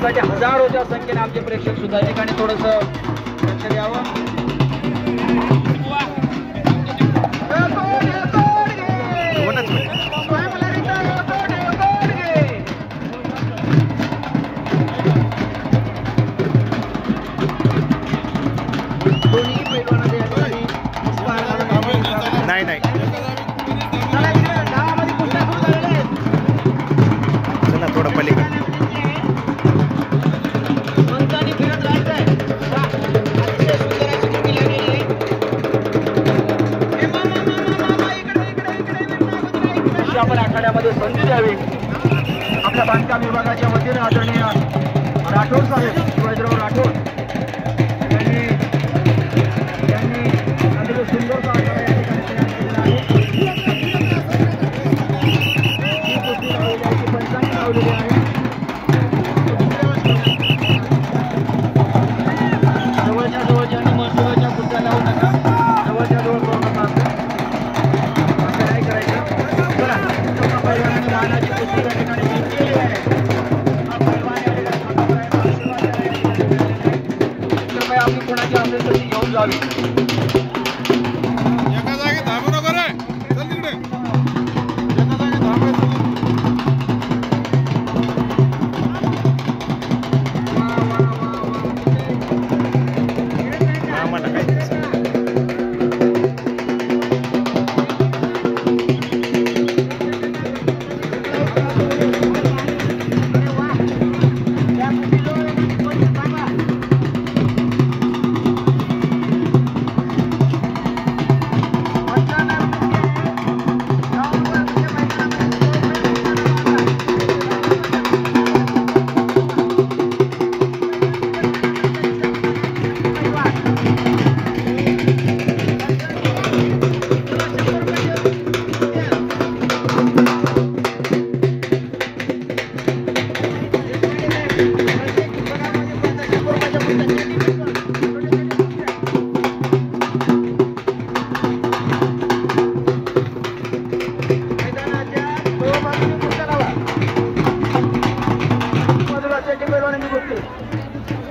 कुस्तीसाठी हजारोच्या संख्येने आमचे प्रेक्षक सुद्धा या ठिकाणी थोडस लक्ष द्यावं. नाही चला थोडं पलीकडे आपण आखाड्यामध्ये संधी द्यावी. आपल्या बांधकाम विभागाच्या वतीने आदरणीय राठोड साहेब शिवाजीराव राठोड यांनी अतिशय सुंदरचा आखाडा या ठिकाणी तयार केलेला आहे. ही कुस्ती लावलेली पंचांनी लावलेली आहे. जवळच्या आणि महत्वाच्या कुस्त्या लावू नका. जवळच्या जवळ करू नका. असं नाही करायचं. चला पैलवानाने मानाची कुस्ती या ठिकाणी जिंकलेली आहे. हा पैलवान या ठिकाणी कृपया आपली कोणाची अमृतसरी घेऊन जावी. एका जागी थांबू नको रे. चल तिकडे एका जागी थांबायचं. आम्हाला काय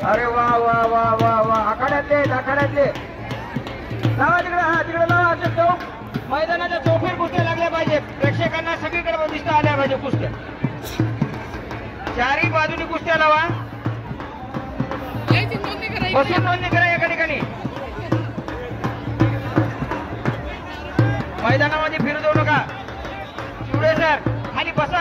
अरे वा वा वा वा वा आखाड्यातले लावा तिकडे. हा तिकडे लावा. असं चौक मैदानाच्या चौफेर कुस्त्या लागल्या पाहिजे. प्रेक्षकांना सगळीकडे दिसता आल्या पाहिजे कुस्त्या. चारही बाजूनी कुस्त्या लावा. बसून नोंदणी करा एका ठिकाणी. मैदानामध्ये फिरू देऊ नका. शिवडे सर खाली बसा.